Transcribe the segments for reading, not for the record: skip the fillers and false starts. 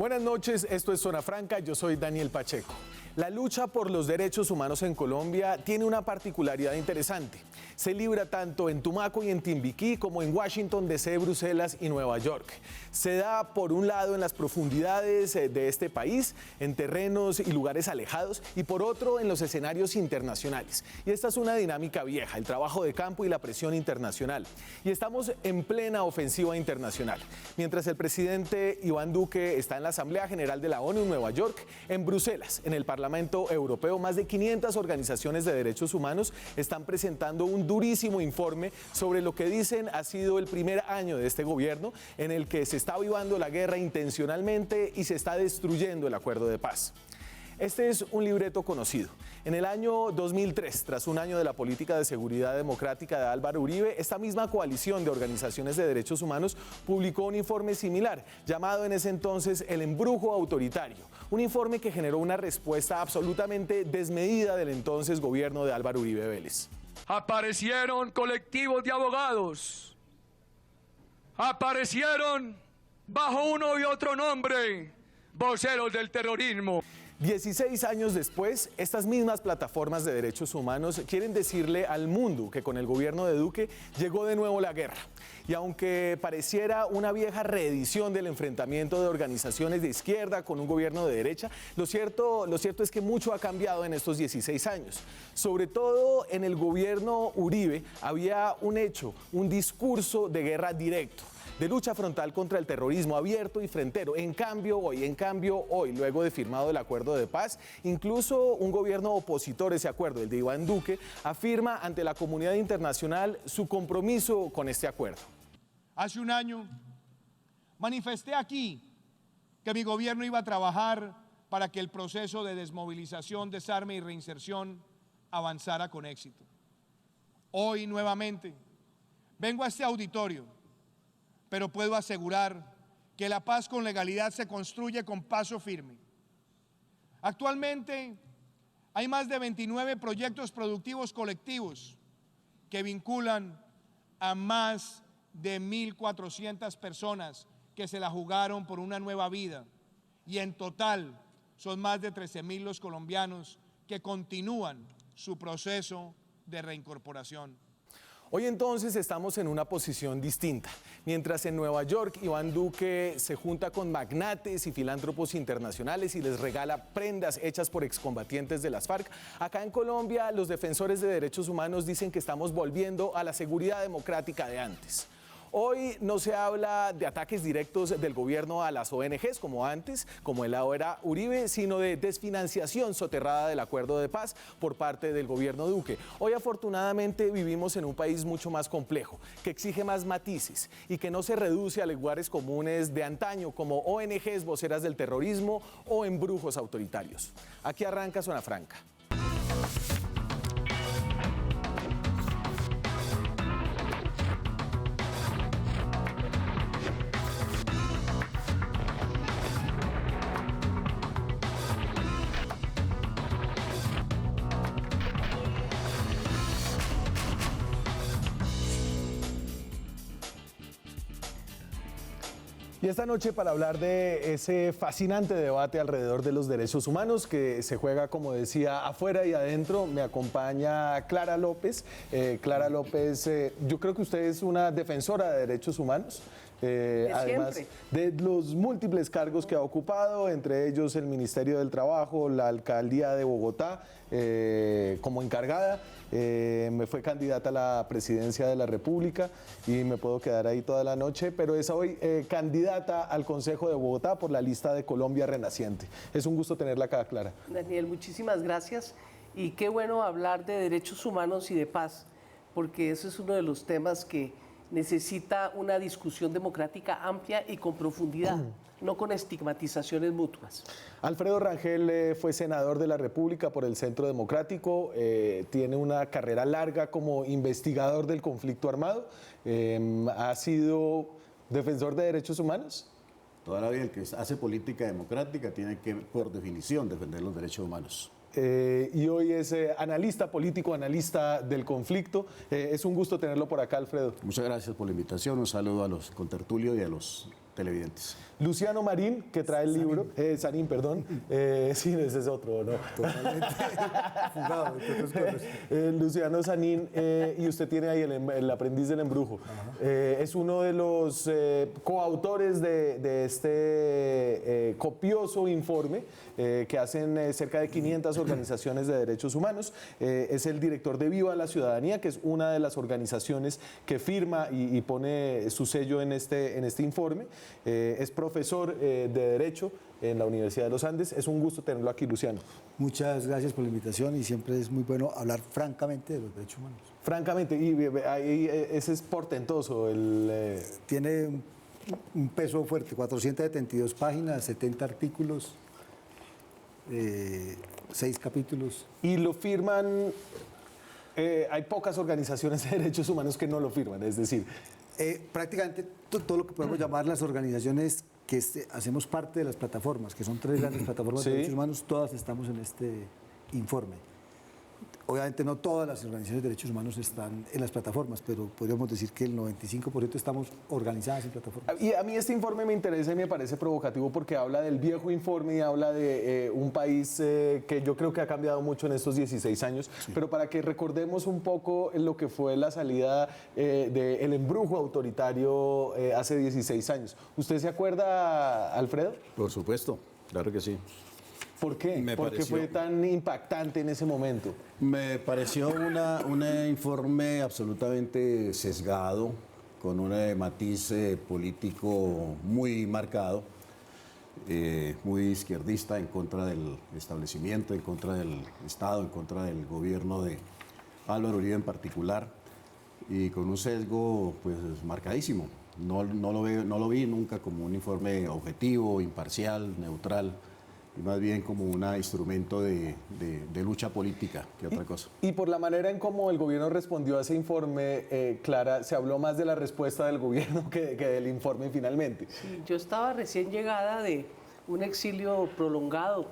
Buenas noches, esto es Zona Franca, yo soy Daniel Pacheco. La lucha por los derechos humanos en Colombia tiene una particularidad interesante. Se libra tanto en Tumaco y en Timbiquí como en Washington, D.C., Bruselas y Nueva York. Se da por un lado en las profundidades de este país, en terrenos y lugares alejados, y por otro en los escenarios internacionales. Y esta es una dinámica vieja, el trabajo de campo y la presión internacional. Y estamos en plena ofensiva internacional. Mientras el presidente Iván Duque está en la Asamblea General de la ONU en Nueva York, en Bruselas, en el Parlamento Europeo, más de 500 organizaciones de derechos humanos están presentando un durísimo informe sobre lo que dicen ha sido el primer año de este gobierno en el que se está avivando la guerra intencionalmente y se está destruyendo el acuerdo de paz. Este es un libreto conocido. En el año 2003, tras un año de la política de seguridad democrática de Álvaro Uribe, esta misma coalición de organizaciones de derechos humanos publicó un informe similar, llamado en ese entonces El Embrujo Autoritario, un informe que generó una respuesta absolutamente desmedida del entonces gobierno de Álvaro Uribe Vélez. Aparecieron colectivos de abogados, aparecieron bajo uno y otro nombre, voceros del terrorismo. 16 años después, estas mismas plataformas de derechos humanos quieren decirle al mundo que con el gobierno de Duque llegó de nuevo la guerra. Y aunque pareciera una vieja reedición del enfrentamiento de organizaciones de izquierda con un gobierno de derecha, lo cierto es que mucho ha cambiado en estos 16 años. Sobre todo en el gobierno Uribe había un hecho, un discurso de guerra directo, de lucha frontal contra el terrorismo abierto y frentero. En cambio hoy, luego de firmado el acuerdo de paz, incluso un gobierno opositor a ese acuerdo, el de Iván Duque, afirma ante la comunidad internacional su compromiso con este acuerdo. Hace un año manifesté aquí que mi gobierno iba a trabajar para que el proceso de desmovilización, desarme y reinserción avanzara con éxito. Hoy nuevamente vengo a este auditorio, pero puedo asegurar que la paz con legalidad se construye con paso firme. Actualmente hay más de 29 proyectos productivos colectivos que vinculan a más de 1.400 personas que se la jugaron por una nueva vida, y en total son más de 13.000 los colombianos que continúan su proceso de reincorporación. Hoy entonces estamos en una posición distinta. Mientras en Nueva York Iván Duque se junta con magnates y filántropos internacionales y les regala prendas hechas por excombatientes de las FARC, acá en Colombia los defensores de derechos humanos dicen que estamos volviendo a la seguridad democrática de antes. Hoy no se habla de ataques directos del gobierno a las ONGs como antes, como el era Uribe, sino de desfinanciación soterrada del acuerdo de paz por parte del gobierno Duque. Hoy afortunadamente vivimos en un país mucho más complejo, que exige más matices y que no se reduce a lugares comunes de antaño como ONGs voceras del terrorismo o embrujos autoritarios. Aquí arranca Zona Franca. Y esta noche para hablar de ese fascinante debate alrededor de los derechos humanos que se juega, como decía, afuera y adentro, me acompaña Clara López. Clara López, yo creo que usted es una defensora de derechos humanos. Además de los múltiples cargos que ha ocupado, entre ellos el Ministerio del Trabajo, la Alcaldía de Bogotá, como encargada, me fue candidata a la presidencia de la República y me puedo quedar ahí toda la noche, pero es hoy candidata al Consejo de Bogotá por la lista de Colombia Renaciente. Es un gusto tenerla acá, Clara. Daniel, muchísimas gracias y qué bueno hablar de derechos humanos y de paz, porque ese es uno de los temas que necesita una discusión democrática amplia y con profundidad, no con estigmatizaciones mutuas. Alfredo Rangel fue senador de la República por el Centro Democrático, tiene una carrera larga como investigador del conflicto armado, ha sido defensor de derechos humanos. Toda la vida el que hace política democrática tiene que, por definición, defender los derechos humanos. Y hoy es analista político, analista del conflicto. Es un gusto tenerlo por acá, Alfredo. Muchas gracias por la invitación, un saludo a los contertulios y a los televidentes. Luciano Marín, que trae el libro, Sanín, perdón, sí, ese es otro, ¿no? Totalmente fugado, entre otras cosas. Luciano Sanín, y usted tiene ahí el aprendiz del embrujo. Es uno de los coautores de este copioso informe que hacen cerca de 500 organizaciones de derechos humanos. Es el director de Viva la Ciudadanía, que es una de las organizaciones que firma y pone su sello en este informe. Es profesor de Derecho en la Universidad de los Andes. Es un gusto tenerlo aquí, Luciano. Muchas gracias por la invitación y siempre es muy bueno hablar francamente de los derechos humanos. Francamente, y ahí ese es portentoso. Tiene un peso fuerte, 472 páginas, 70 artículos, 6 capítulos. Y lo firman, hay pocas organizaciones de derechos humanos que no lo firman, es decir... Prácticamente todo lo que podemos llamar las organizaciones que hacemos parte de las plataformas, que son 3 grandes plataformas de derechos humanos, todas estamos en este informe. Obviamente no todas las organizaciones de derechos humanos están en las plataformas, pero podríamos decir que el 95% estamos organizadas en plataformas. Y a mí este informe me interesa y me parece provocativo porque habla del viejo informe y habla de un país que yo creo que ha cambiado mucho en estos 16 años, pero para que recordemos un poco lo que fue la salida del embrujo autoritario hace 16 años. ¿Usted se acuerda, Alfredo? Por supuesto, claro que sí. ¿Por qué? ¿Por qué fue tan impactante en ese momento? Me pareció un informe absolutamente sesgado, con un matiz político muy marcado, muy izquierdista, en contra del establecimiento, en contra del Estado, en contra del gobierno de Álvaro Uribe en particular, y con un sesgo pues marcadísimo. No lo vi nunca como un informe objetivo, imparcial, neutral, y más bien como un instrumento de lucha política que otra cosa. Y por la manera en cómo el gobierno respondió a ese informe, Clara, se habló más de la respuesta del gobierno que del informe finalmente. Sí, yo estaba recién llegada de un exilio prolongado,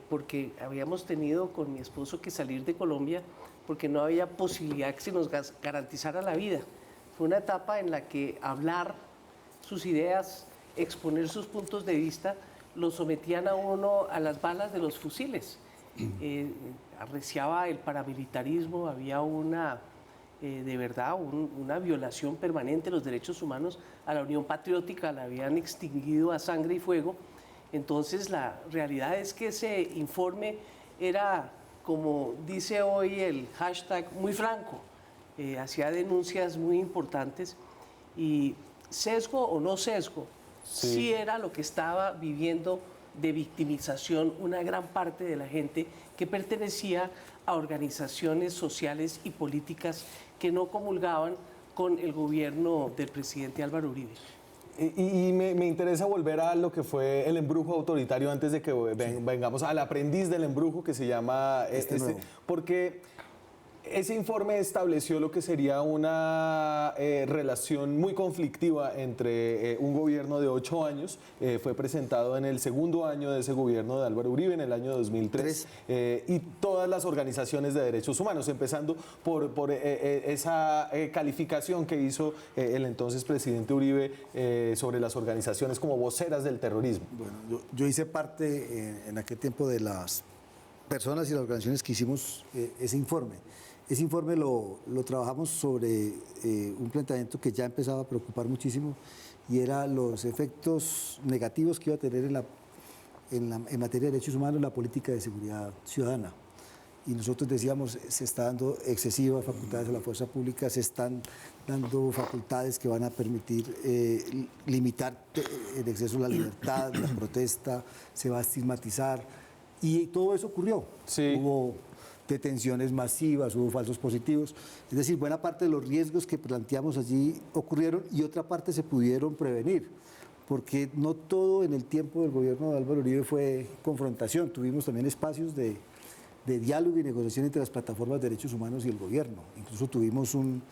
porque habíamos tenido con mi esposo que salir de Colombia porque no había posibilidad que se nos garantizara la vida. Fue una etapa en la que hablar sus ideas, exponer sus puntos de vista, lo sometían a uno a las balas de los fusiles. Arreciaba el paramilitarismo, había de verdad una violación permanente de los derechos humanos. A la Unión Patriótica la habían extinguido a sangre y fuego. Entonces la realidad es que ese informe era, como dice hoy el hashtag, muy franco. Hacía denuncias muy importantes y sesgo o no sesgo, sí era lo que estaba viviendo de victimización una gran parte de la gente que pertenecía a organizaciones sociales y políticas que no comulgaban con el gobierno del presidente Álvaro Uribe. Y me interesa volver a lo que fue el embrujo autoritario antes de que vengamos al aprendiz del embrujo que se llama porque ese informe estableció lo que sería una relación muy conflictiva entre un gobierno de 8 años, fue presentado en el segundo año de ese gobierno de Álvaro Uribe, en el año 2003, y todas las organizaciones de derechos humanos, empezando por esa calificación que hizo el entonces presidente Uribe sobre las organizaciones como voceras del terrorismo. Bueno, yo hice parte en aquel tiempo de las personas y las organizaciones que hicimos ese informe. Ese informe lo trabajamos sobre un planteamiento que ya empezaba a preocupar muchísimo y era los efectos negativos que iba a tener en materia de derechos humanos la política de seguridad ciudadana. Y nosotros decíamos, se está dando excesivas facultades a la fuerza pública, se están dando facultades que van a permitir limitar el exceso de la libertad, la protesta, se va a estigmatizar. Y todo eso ocurrió. Sí. Hubo detenciones masivas, hubo falsos positivos. Es decir, buena parte de los riesgos que planteamos allí ocurrieron y otra parte se pudieron prevenir, porque no todo en el tiempo del gobierno de Álvaro Uribe fue confrontación. Tuvimos también espacios de diálogo y negociación entre las plataformas de derechos humanos y el gobierno. Incluso tuvimos un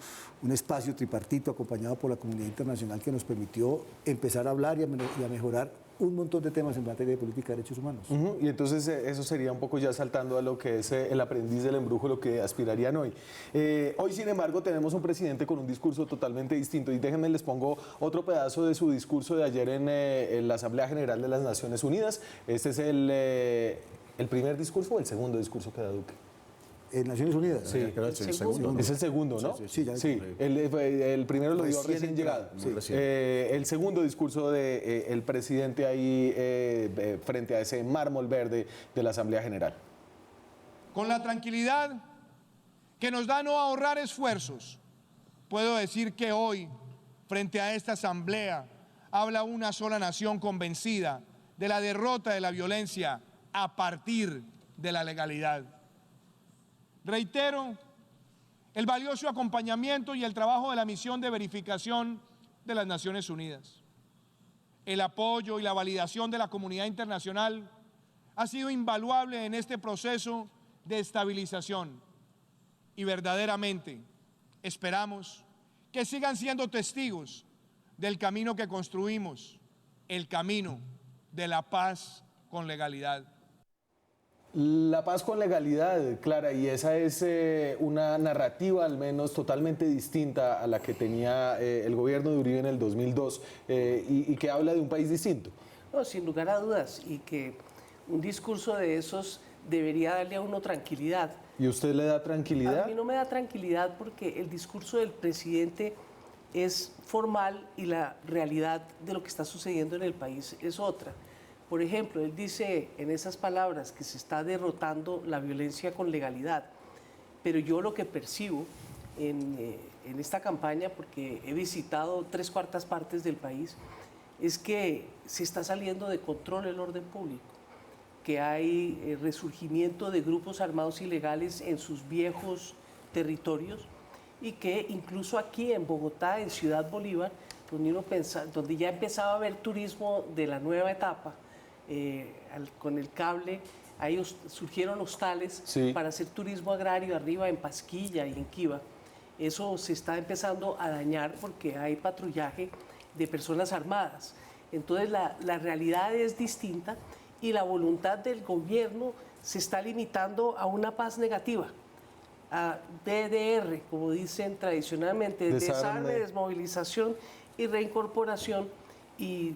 espacio tripartito acompañado por la comunidad internacional que nos permitió empezar a hablar y a mejorar un montón de temas en materia de política de derechos humanos. Y entonces eso sería un poco ya saltando a lo que es el aprendiz del embrujo, lo que aspirarían hoy. Hoy, sin embargo, tenemos un presidente con un discurso totalmente distinto. Y déjenme, les pongo otro pedazo de su discurso de ayer en la Asamblea General de las Naciones Unidas. Este es el primer discurso o el segundo discurso que da Duque. En Naciones Unidas. Sí, Creo que es el segundo. es el segundo, ¿no? Sí, ya. El primero lo dio Recién recién llegado. entrado, recién. El segundo discurso de el presidente ahí frente a ese mármol verde de la Asamblea General. Con la tranquilidad que nos da no ahorrar esfuerzos, puedo decir que hoy, frente a esta asamblea, habla una sola nación convencida de la derrota de la violencia a partir de la legalidad. Reitero el valioso acompañamiento y el trabajo de la misión de verificación de las Naciones Unidas. El apoyo y la validación de la comunidad internacional ha sido invaluable en este proceso de estabilización y verdaderamente esperamos que sigan siendo testigos del camino que construimos, el camino de la paz con legalidad. La paz con legalidad, Clara, y esa es una narrativa al menos totalmente distinta a la que tenía el gobierno de Uribe en el 2002 y que habla de un país distinto. No, sin lugar a dudas, y que un discurso de esos debería darle a uno tranquilidad. ¿Y usted le da tranquilidad? A mí no me da tranquilidad porque el discurso del presidente es formal y la realidad de lo que está sucediendo en el país es otra. Por ejemplo, él dice en esas palabras que se está derrotando la violencia con legalidad, pero yo lo que percibo en esta campaña, porque he visitado 3/4 partes del país, es que se está saliendo de control el orden público, que hay resurgimiento de grupos armados ilegales en sus viejos territorios y que incluso aquí en Bogotá, en Ciudad Bolívar, donde ya empezaba a haber turismo de la nueva etapa, con el cable, ahí surgieron hostales para hacer turismo agrario arriba en Pasquilla y en Quiva. Eso se está empezando a dañar porque hay patrullaje de personas armadas. Entonces la realidad es distinta y la voluntad del gobierno se está limitando a una paz negativa, a DDR, como dicen tradicionalmente, desarme, desmovilización y reincorporación, y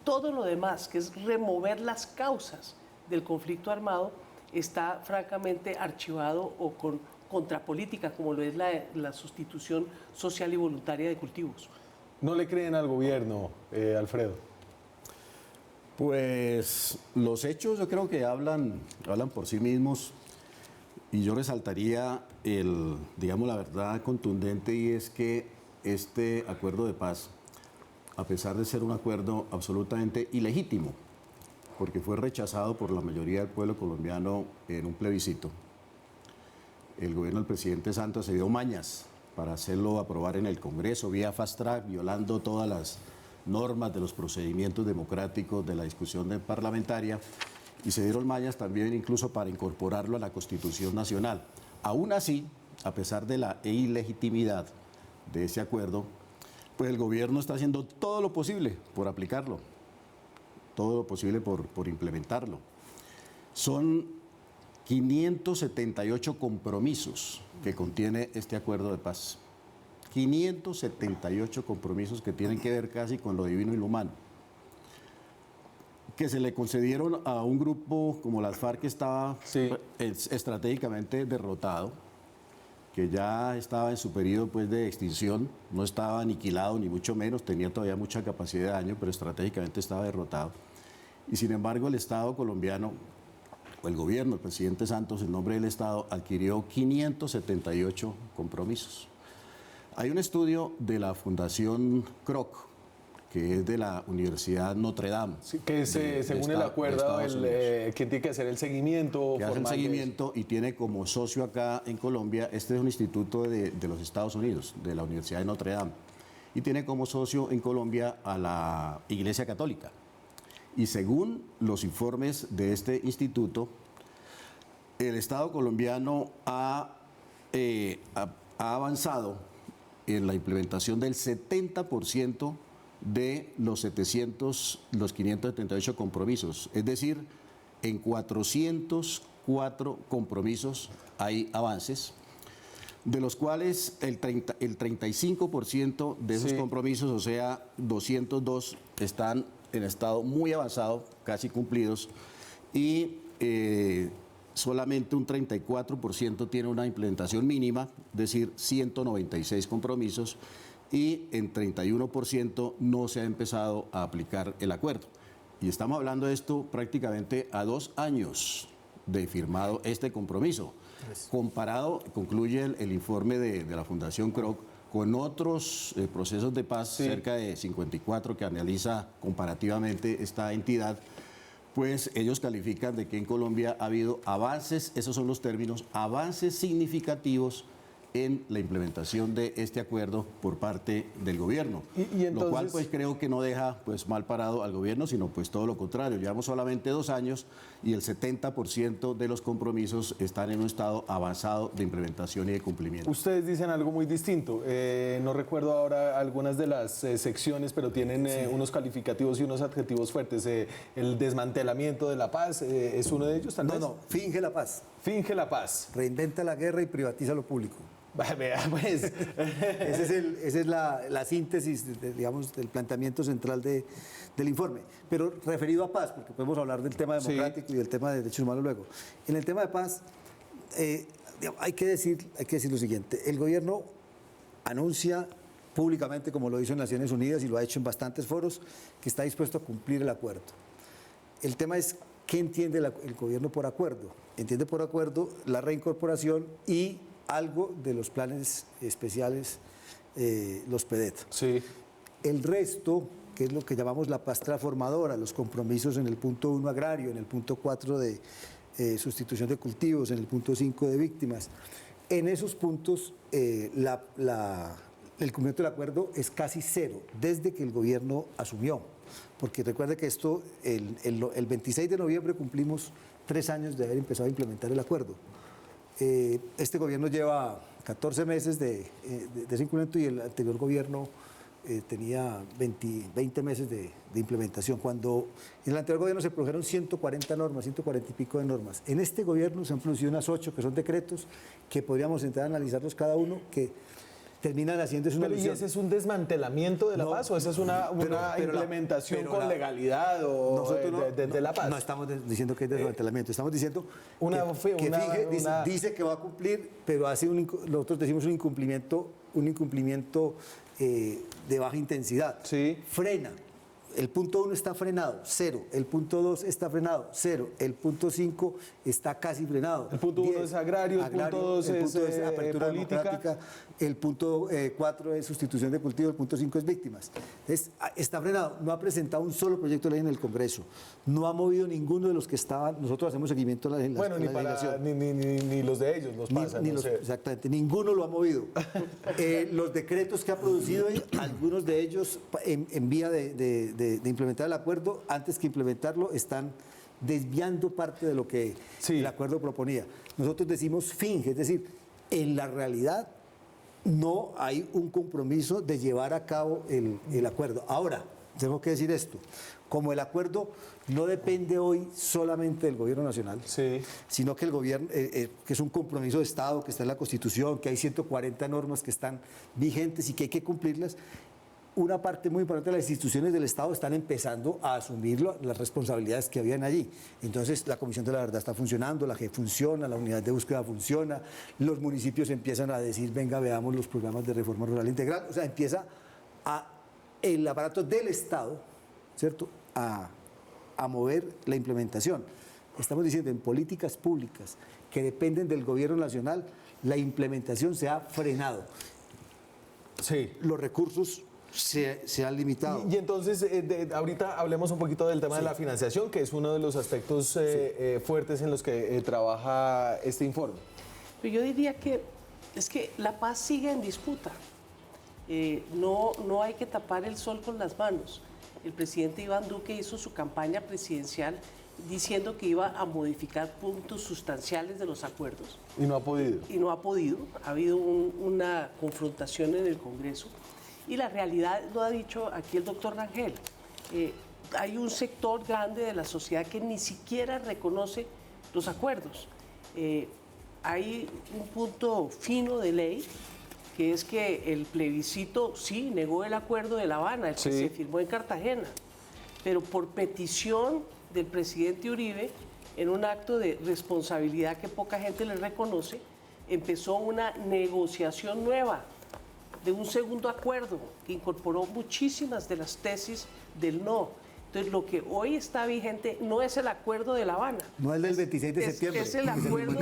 todo lo demás, que es remover las causas del conflicto armado, está francamente archivado o con contrapolítica, como lo es la sustitución social y voluntaria de cultivos. ¿No le creen al gobierno, Alfredo? Pues los hechos yo creo que hablan por sí mismos y yo resaltaría digamos, la verdad contundente, y es que este acuerdo de paz, a pesar de ser un acuerdo absolutamente ilegítimo, porque fue rechazado por la mayoría del pueblo colombiano en un plebiscito, el gobierno del presidente Santos se dio mañas para hacerlo aprobar en el Congreso vía fast track, violando todas las normas de los procedimientos democráticos de la discusión parlamentaria, y se dieron mañas también incluso para incorporarlo a la Constitución Nacional. Aún así, a pesar de la ilegitimidad de ese acuerdo, pues el gobierno está haciendo todo lo posible por aplicarlo, todo lo posible por implementarlo. Son 578 compromisos que contiene este acuerdo de paz. 578 compromisos que tienen que ver casi con lo divino y lo humano, que se le concedieron a un grupo como las FARC, que estaba estratégicamente derrotado, que ya estaba en su periodo pues, de extinción, no estaba aniquilado ni mucho menos, tenía todavía mucha capacidad de daño, pero estratégicamente estaba derrotado. Y sin embargo el Estado colombiano, o el gobierno, el presidente Santos, en nombre del Estado, adquirió 578 compromisos. Hay un estudio de la Fundación Kroc, que es de la Universidad Notre Dame. Sí, que es, según el acuerdo, quien tiene que hacer el seguimiento. Que hace el seguimiento y tiene como socio acá en Colombia, este es un instituto de los Estados Unidos, de la Universidad de Notre Dame, y tiene como socio en Colombia a la Iglesia Católica. Y según los informes de este instituto, el Estado colombiano ha avanzado en la implementación del 70% de los 578 compromisos. Es decir, en 404 compromisos hay avances, de los cuales el 35% de esos compromisos, o sea, 202, están en estado muy avanzado, casi cumplidos, y solamente un 34% tiene una implementación mínima, es decir, 196 compromisos, y en 31% no se ha empezado a aplicar el acuerdo. Y estamos hablando de esto prácticamente a 2 años de firmado este compromiso. Comparado, concluye el informe de la Fundación Kroc, con otros procesos de paz, cerca de 54 que analiza comparativamente esta entidad, pues ellos califican de que en Colombia ha habido avances, esos son los términos, avances significativos en la implementación de este acuerdo por parte del gobierno. Y entonces, lo cual pues creo que no deja pues mal parado al gobierno, sino pues todo lo contrario. Llevamos solamente 2 años y el 70% de los compromisos están en un estado avanzado de implementación y de cumplimiento. Ustedes dicen algo muy distinto. No recuerdo ahora algunas de las secciones, pero tienen unos calificativos y unos adjetivos fuertes. El desmantelamiento de la paz es uno de ellos, tal vez. No, finge la paz. Finge la paz. Reinventa la guerra y privatiza lo público. Vea, pues. Esa es la síntesis, digamos, del planteamiento central del informe. Pero referido a paz, porque podemos hablar del tema democrático y del tema de derechos humanos luego. En el tema de paz, hay que decir lo siguiente. El gobierno anuncia públicamente, como lo hizo en Naciones Unidas y lo ha hecho en bastantes foros, que está dispuesto a cumplir el acuerdo. El tema es, ¿qué entiende el gobierno por acuerdo? Entiende por acuerdo la reincorporación y algo de los planes especiales, los PEDET. Sí. El resto, que es lo que llamamos la paz transformadora, los compromisos en el punto 1 agrario, en el punto 4 de sustitución de cultivos, en el punto 5 de víctimas, en esos puntos el cumplimiento del acuerdo es casi cero, desde que el gobierno asumió. Porque recuerde que esto, el 26 de noviembre cumplimos 3 años de haber empezado a implementar el acuerdo. Este gobierno lleva 14 meses de ese incremento y el anterior gobierno tenía 20 meses de implementación. Cuando en el anterior gobierno se produjeron 140 normas, 140 y pico de normas. En este gobierno se han producido unas 8 que son decretos que podríamos entrar a analizarlos cada uno, que terminan haciendo una ¿Y ese es un desmantelamiento de la paz o esa es una implementación con legalidad o de la paz? No estamos diciendo que es desmantelamiento, estamos diciendo dice que va a cumplir, pero nosotros decimos un incumplimiento de baja intensidad. Sí. Frena. El punto 1 está frenado, 0. El punto 2 está frenado, 0. El punto 5 está casi frenado. El punto 1 es agrario, el punto 2 es apertura política. democrática, el punto 4 es sustitución de cultivo, el punto 5 es víctimas. Entonces, está frenado. No ha presentado un solo proyecto de ley en el Congreso. No ha movido ninguno de los que estaban. Nosotros hacemos seguimiento a la legislación. Ni los de ellos los pasan. Exactamente, ninguno lo ha movido. Los decretos que ha producido, algunos de ellos en vía de implementar el acuerdo, antes que implementarlo, están desviando parte de lo que el acuerdo proponía. Nosotros decimos finge, es decir, en la realidad no hay un compromiso de llevar a cabo el acuerdo. Ahora, tengo que decir esto, como el acuerdo no depende hoy solamente del gobierno nacional, sino que el gobierno, que es un compromiso de Estado, que está en la Constitución, que hay 140 normas que están vigentes y que hay que cumplirlas. Una parte muy importante de las instituciones del Estado están empezando a asumir las responsabilidades que habían allí. Entonces, la Comisión de la Verdad está funcionando, la JEP funciona, la Unidad de Búsqueda funciona, los municipios empiezan a decir, venga, veamos los programas de reforma rural integral. O sea, empieza el aparato del Estado, ¿cierto?, a mover la implementación. Estamos diciendo, en políticas públicas que dependen del gobierno nacional, la implementación se ha frenado. Sí. Los recursos se han limitado. Y entonces, ahorita hablemos un poquito del tema de la financiación, que es uno de los aspectos fuertes en los que trabaja este informe. Pero yo diría que es que la paz sigue en disputa. No hay que tapar el sol con las manos. El presidente Iván Duque hizo su campaña presidencial diciendo que iba a modificar puntos sustanciales de los acuerdos. Y no ha podido. Y no ha podido. Ha habido una confrontación en el Congreso. Y la realidad, lo ha dicho aquí el doctor Rangel, hay un sector grande de la sociedad que ni siquiera reconoce los acuerdos. Hay un punto fino de ley, que es que el plebiscito sí negó el acuerdo de La Habana, el que se firmó en Cartagena, pero por petición del presidente Uribe, en un acto de responsabilidad que poca gente le reconoce, empezó una negociación nueva de un segundo acuerdo que incorporó muchísimas de las tesis del no. Entonces, lo que hoy está vigente no es el acuerdo de La Habana. No es del 26 de septiembre. Es el acuerdo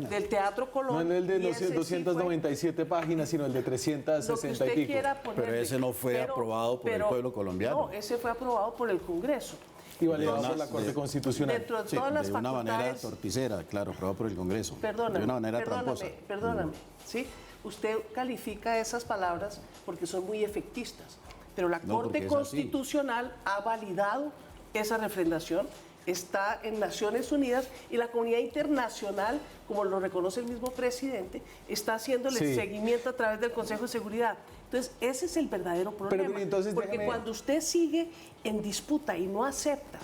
del Teatro Colón. No es el de y ese sí 297 páginas, sino el de 360 y pico. Pero ese no fue aprobado por el pueblo colombiano. No, ese fue aprobado por el Congreso. Y validado por la Corte Constitucional. Dentro de Sí, todas las de una manera facultades. torticera, claro, aprobado por el Congreso. Perdóname, de una manera tramposa. Perdóname, ¿sí? Usted califica esas palabras porque son muy efectistas, pero la No, porque Corte es así. Constitucional ha validado esa refrendación, está en Naciones Unidas y la comunidad internacional, como lo reconoce el mismo presidente, está haciéndole seguimiento a través del Consejo de Seguridad. Entonces, ese es el verdadero problema. Pero, entonces, porque déjeme... cuando usted sigue en disputa y no acepta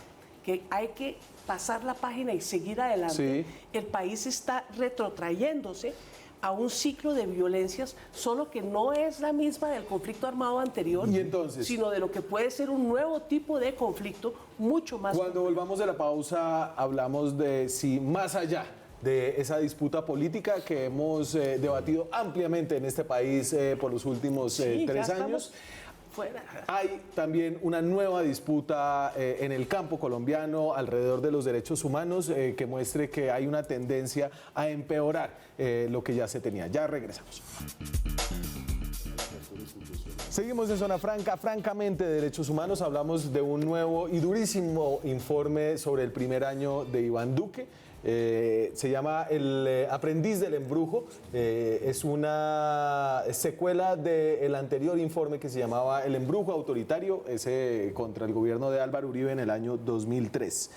que hay que pasar la página y seguir adelante, el país está retrotrayéndose a un ciclo de violencias, solo que no es la misma del conflicto armado anterior, ¿Y entonces? Sino de lo que puede ser un nuevo tipo de conflicto mucho más... Cuando volvamos de la pausa, hablamos de si más allá de esa disputa política que hemos debatido ampliamente en este país por los últimos 3 años, fuera. hay también una nueva disputa en el campo colombiano alrededor de los derechos humanos que muestre que hay una tendencia a empeorar lo que ya se tenía. Ya regresamos. Seguimos en Zona Franca, francamente de derechos humanos. Hablamos de un nuevo y durísimo informe sobre el primer año de Iván Duque. Se llama El aprendiz del embrujo. Es una secuela del anterior informe que se llamaba El embrujo autoritario, ese contra el gobierno de Álvaro Uribe en el año 2003.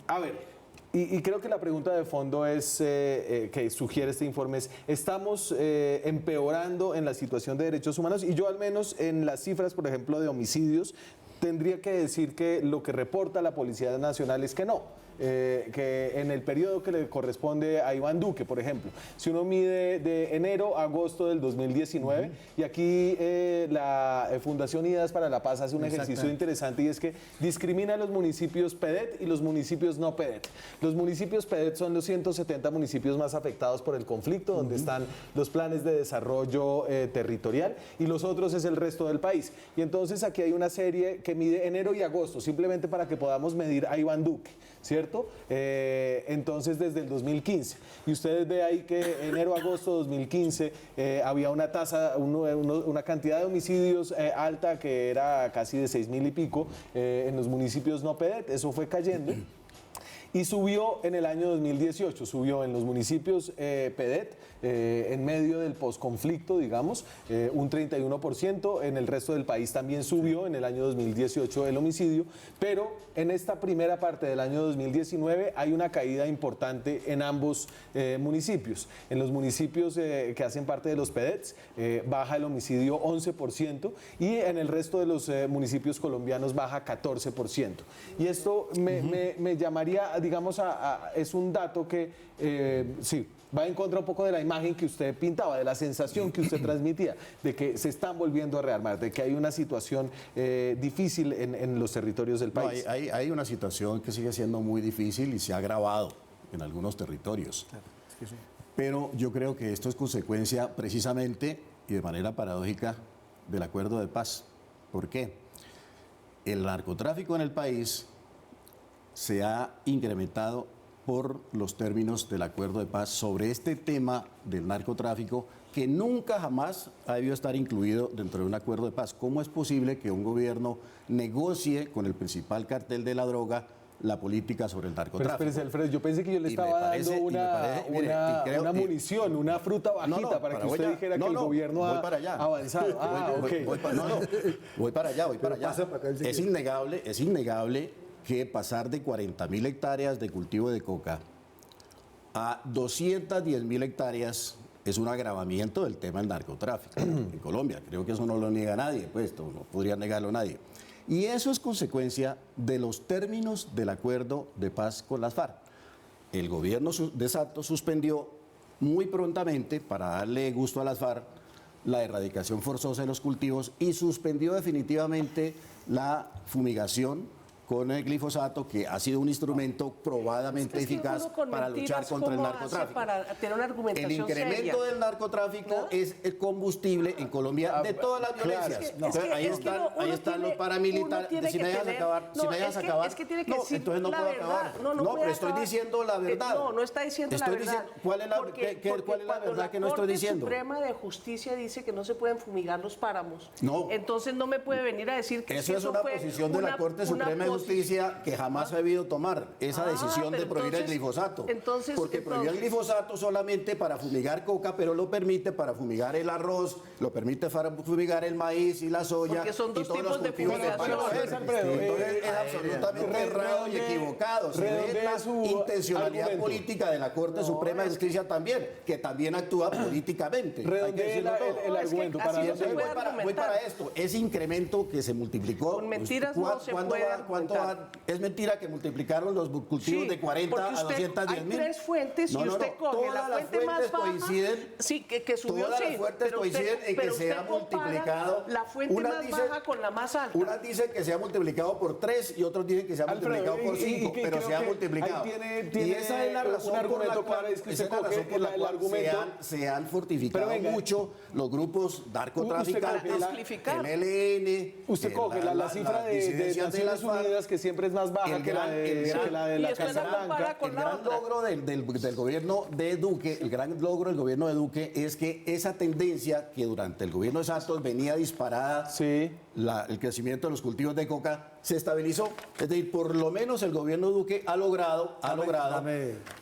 A ver, y creo que la pregunta de fondo es que sugiere este informe es, ¿estamos empeorando en la situación de derechos humanos? Y yo al menos en las cifras, por ejemplo, de homicidios, tendría que decir que lo que reporta la Policía Nacional es que no. Que en el periodo que le corresponde a Iván Duque, por ejemplo, si uno mide de enero a agosto del 2019, y aquí la Fundación Unidas para la Paz hace un ejercicio interesante y es que discrimina a los municipios PEDET y los municipios no PEDET. Los municipios PEDET son los 170 municipios más afectados por el conflicto, donde están los planes de desarrollo territorial, y los otros es el resto del país. Y entonces aquí hay una serie que mide enero y agosto, simplemente para que podamos medir a Iván Duque, ¿cierto? Entonces desde el 2015, y ustedes ven ahí que enero-agosto 2015 había una tasa, una cantidad de homicidios alta que era casi de 6.000 y pico en los municipios no PEDET. Eso fue cayendo y subió en el año 2018, subió en los municipios PEDET, en medio del posconflicto, digamos, un 31%, en el resto del país también subió en el año 2018 el homicidio, pero en esta primera parte del año 2019 hay una caída importante en ambos municipios. En los municipios que hacen parte de los PEDETs baja el homicidio 11% y en el resto de los municipios colombianos baja 14%. Y esto me llamaría, digamos, es un dato que sí, va en contra un poco de la imagen que usted pintaba, de la sensación que usted transmitía, de que se están volviendo a rearmar, de que hay una situación difícil en los territorios del país. No, hay una situación que sigue siendo muy difícil y se ha agravado en algunos territorios. Claro, es que sí. Pero yo creo que esto es consecuencia precisamente y de manera paradójica del acuerdo de paz. ¿Por qué? El narcotráfico en el país se ha incrementado por los términos del acuerdo de paz sobre este tema del narcotráfico que nunca jamás ha debido estar incluido dentro de un acuerdo de paz. ¿Cómo es posible que un gobierno negocie con el principal cartel de la droga la política sobre el narcotráfico? Pero espérese, Alfredo, yo pensé que yo le estaba dando una munición, una fruta bajita para que usted dijera que el gobierno ha avanzado. Voy para allá. Es innegable que pasar de 40.000 hectáreas de cultivo de coca a 210.000 hectáreas es un agravamiento del tema del narcotráfico en Colombia. Creo que eso no lo niega nadie, pues esto no podría negarlo nadie. Y eso es consecuencia de los términos del acuerdo de paz con las FARC. El gobierno de Santos suspendió muy prontamente, para darle gusto a las FARC, la erradicación forzosa de los cultivos y suspendió definitivamente la fumigación con el glifosato, que ha sido un instrumento probadamente eficaz para luchar contra el narcotráfico. Para tener una argumentación El incremento seria, del narcotráfico ¿no? es el combustible en Colombia de todas las violencias. Ahí están los paramilitares. Si me dejas acabar, es que tiene que decir entonces no la puedo verdad. acabar. No pero puede estoy acabar. diciendo la verdad. No está diciendo la verdad. ¿Cuál es la Porque verdad que no estoy diciendo? La Corte Suprema de Justicia dice que no se pueden fumigar los páramos. No. Entonces no me puede venir a decir que Eso es una posición de la Corte Suprema de Justicia que jamás ha debido tomar esa decisión de prohibir el glifosato. Porque prohibió el glifosato solamente para fumigar coca, pero lo permite para fumigar el arroz, lo permite para fumigar el maíz y la soya. Porque son dos y todos los tipos de cultivos fumigación. Entonces es absolutamente errado y equivocado. Se ve la intencionalidad política de la Corte Suprema de Justicia también, que también actúa políticamente. Redondee el argumento para así no se puede voy para esto. Ese incremento que se multiplicó. Con mentiras no se puede argumentar. Es mentira que multiplicaron los cultivos de 40 a 210 mil. Hay tres fuentes y usted coge todas la fuente más baja. Coinciden, Sí, que subió, todas sí. las fuentes coinciden en que se ha multiplicado. La fuente más baja con la más alta. Unas dicen que se ha multiplicado por 3 y otros dicen que se ha multiplicado por 5, pero se ha multiplicado. Y esa es la razón por la cual se han fortificado mucho los grupos narcotraficantes, MLN. Usted coge la cifra de Naciones Unidas, que siempre es más baja que la de la Casa Blanca. El gran logro del gobierno de Duque, el gran logro del gobierno de Duque es que esa tendencia que durante el gobierno de Santos venía disparada, el crecimiento de los cultivos de coca, se estabilizó. Es decir, por lo menos el gobierno de Duque ha logrado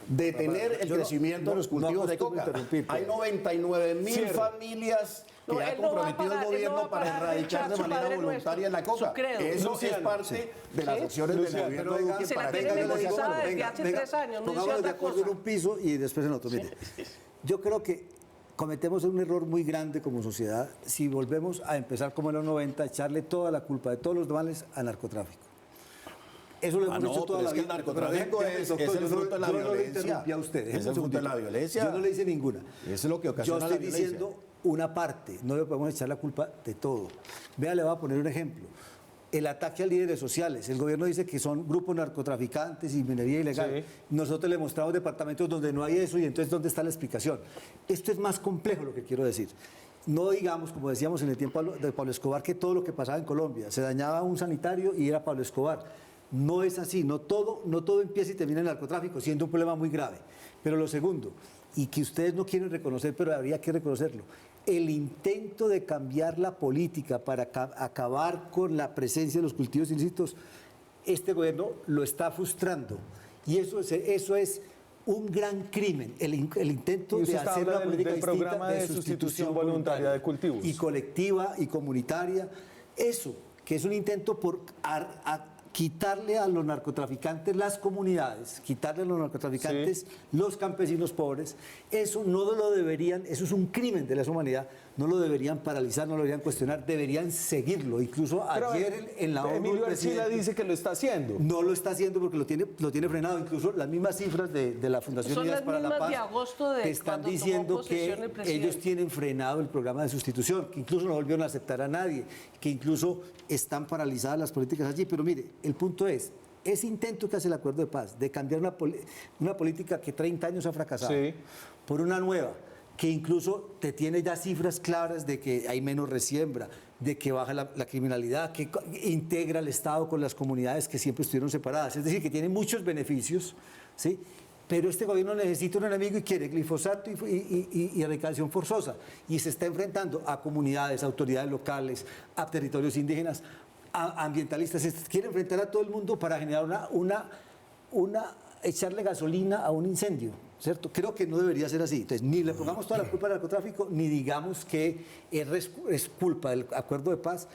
detener el crecimiento de los cultivos de coca. Hay 99.000 familias que ha comprometido el gobierno para erradicar de manera voluntaria la coca. Eso es parte de las acciones del gobierno de Duque para que desde hace 3 años. No pongámonos de acuerdo en un piso y después en otro. Mire, yo creo que cometemos un error muy grande como sociedad si volvemos a empezar como en los 90, a echarle toda la culpa de todos los males al narcotráfico. Eso lo hemos hecho toda la vida. El narcotráfico es el fruto de la violencia. Yo no le interrumpí a usted. Es el fruto de la violencia. Yo no le hice ninguna. Eso es lo que ocasiona la violencia. Yo estoy diciendo una parte, no le podemos echar la culpa de todo. Vea, le voy a poner un ejemplo. El ataque a líderes sociales. El gobierno dice que son grupos narcotraficantes y minería ilegal. Sí. Nosotros le mostramos departamentos donde no hay eso y entonces ¿dónde está la explicación? Esto es más complejo lo que quiero decir. No digamos, como decíamos en el tiempo de Pablo Escobar, que todo lo que pasaba en Colombia, se dañaba un sanitario y era Pablo Escobar. No es así, no todo empieza y termina en el narcotráfico, siendo un problema muy grave. Pero lo segundo, y que ustedes no quieren reconocer, pero habría que reconocerlo, el intento de cambiar la política para acabar con la presencia de los cultivos ilícitos, este gobierno lo está frustrando. Y eso es un gran crimen, el intento de hacer una política distinta programa de sustitución voluntaria de cultivos. Y colectiva y comunitaria. Eso, que es un intento por quitarle a los narcotraficantes las comunidades, quitarle a los narcotraficantes los campesinos pobres, eso no lo deberían, eso es un crimen de la humanidad, no lo deberían paralizar, no lo deberían cuestionar, deberían seguirlo. Incluso pero ayer en la ONU Emilio Arcila dice que lo está haciendo. No lo está haciendo porque lo tiene frenado. Incluso las mismas cifras de la Fundación Unidas para la Paz te están diciendo que ellos tienen frenado el programa de sustitución, que incluso no volvieron a aceptar a nadie, que incluso están paralizadas las políticas allí. Pero mire, el punto es, ese intento que hace el acuerdo de paz de cambiar una política que 30 años ha fracasado por una nueva, que incluso te tiene ya cifras claras de que hay menos resiembra, de que baja la criminalidad, que integra al Estado con las comunidades que siempre estuvieron separadas. Es decir, que tiene muchos beneficios, ¿sí? Pero este gobierno necesita un enemigo y quiere glifosato y erradicación forzosa. Y se está enfrentando a comunidades, a autoridades locales, a territorios indígenas, a ambientalistas. Se quiere enfrentar a todo el mundo para generar echarle gasolina a un incendio, ¿cierto? Creo que no debería ser así. Entonces, ni le pongamos toda la culpa al narcotráfico, ni digamos que es culpa del acuerdo de paz.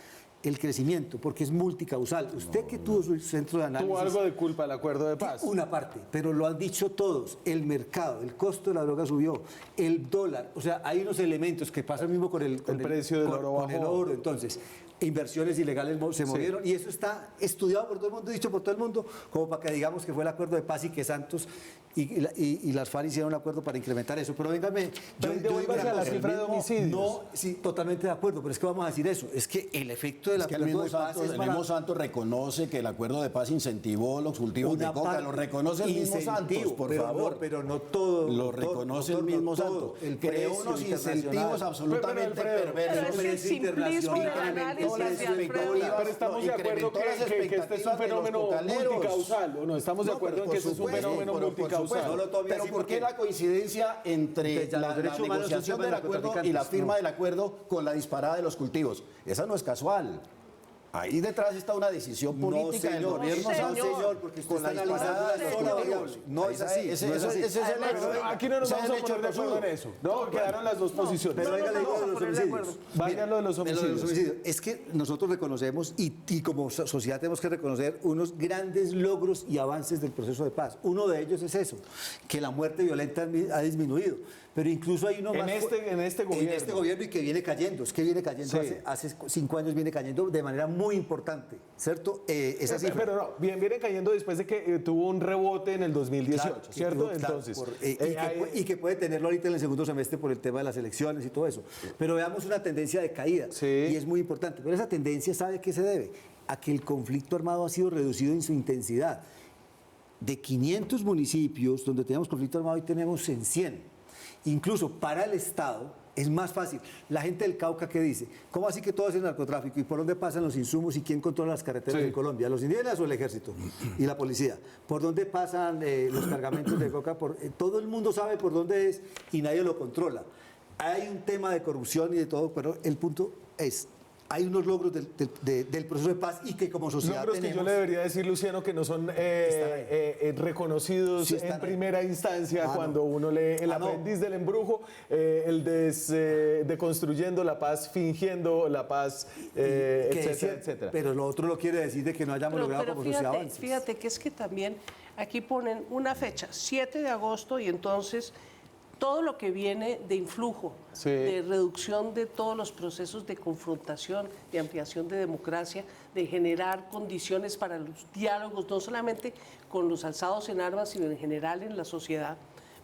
el crecimiento, porque es multicausal. Usted que tuvo su centro de análisis... ¿Tuvo algo de culpa el acuerdo de paz? Una parte, pero lo han dicho todos. El mercado, el costo de la droga subió, el dólar, o sea, hay unos elementos que pasan mismo con el precio del oro con el bajó. oro. Entonces, inversiones ilegales se movieron y eso está estudiado por todo el mundo, dicho por todo el mundo, como para que digamos que fue el acuerdo de paz y que Santos y las FARC hicieron un acuerdo para incrementar eso. Pero véngame, devuélvase a la cifra de homicidios. No, sí, totalmente de acuerdo, pero es que vamos a decir eso, es que el efecto del Que el acuerdo mismo de paz Santos, es el mismo Santos reconoce que el acuerdo de paz incentivó los cultivos de coca, lo reconoce el mismo Santos, por favor. Pero no todo. Lo reconoce el mismo Santos. Creó unos incentivos absolutamente perversos. Pero es el simplismo del análisis de Alfredo. Pero estamos de acuerdo que este es un fenómeno multicausal, ¿o no? Estamos de acuerdo en que este es un fenómeno multicausal. Pero ¿por qué la coincidencia entre la negociación del acuerdo y la firma del acuerdo con la disparada de los cultivos? Esa no es casual. Ahí detrás está una decisión política del gobierno Santos, porque usted con la está disparada analizando de los una sola cultivos. variable. No es así. Ese es el hecho. Aquí no nos vamos a poner de acuerdo en eso. No, quedaron las dos posiciones. Pero venga, le digo de los homicidios. Vaya lo de los homicidios. Es que nosotros reconocemos y como sociedad tenemos que reconocer unos grandes logros y avances del proceso de paz. Uno de ellos es eso, que la muerte violenta ha disminuido. Pero incluso hay uno más... En este gobierno. En este gobierno y que viene cayendo. Es que viene cayendo, Sí. hace 5 años viene cayendo de manera muy importante, ¿cierto? Esa cifra. Pero no, viene cayendo después de que tuvo un rebote en el 2018, Claro, ¿cierto? claro, Entonces, y que puede tenerlo ahorita en el segundo semestre por el tema de las elecciones y todo eso. Pero veamos una tendencia de caída Sí. y es muy importante. Pero esa tendencia, ¿sabe a qué se debe? A que el conflicto armado ha sido reducido en su intensidad. De 500 municipios donde teníamos conflicto armado, hoy tenemos en 100. Incluso para el Estado es más fácil. La gente del Cauca, ¿qué dice? ¿Cómo así que todo es el narcotráfico? ¿Y por dónde pasan los insumos? ¿Y quién controla las carreteras Sí. en Colombia? ¿Los indígenas o el ejército? Y la policía. ¿Por dónde pasan los cargamentos de coca? Todo el mundo sabe por dónde es y nadie lo controla. Hay un tema de corrupción y de todo, pero el punto es... Hay unos logros del proceso de paz y que como sociedad logros que yo le debería decir, Luciano, que no son reconocidos Sí, están en ahí. primera instancia cuando uno lee el no. aprendiz del embrujo, el deconstruyendo la paz, fingiendo la paz, que etcétera, decía- etcétera. Pero lo otro no quiere decir de que no hayamos logrado como sociedad avances. fíjate que es que también aquí ponen una fecha, 7 de agosto, y entonces todo lo que viene de influjo, Sí. de reducción de todos los procesos de confrontación, de ampliación de democracia, de generar condiciones para los diálogos, no solamente con los alzados en armas, sino en general en la sociedad,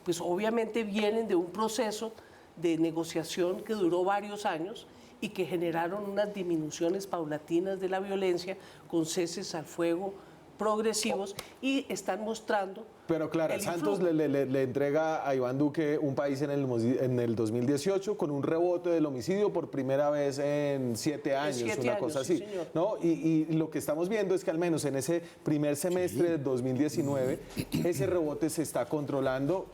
pues obviamente vienen de un proceso de negociación que duró varios años y que generaron unas disminuciones paulatinas de la violencia con ceses al fuego progresivos y están mostrando... Pero Clara, el Santos influjo. le entrega a Iván Duque un país en el 2018 con un rebote del homicidio por primera vez en 7 años, 7 una años, cosa sí, así. señor. ¿No? Y lo que estamos viendo es que al menos en ese primer semestre de 2019, ese rebote se está controlando.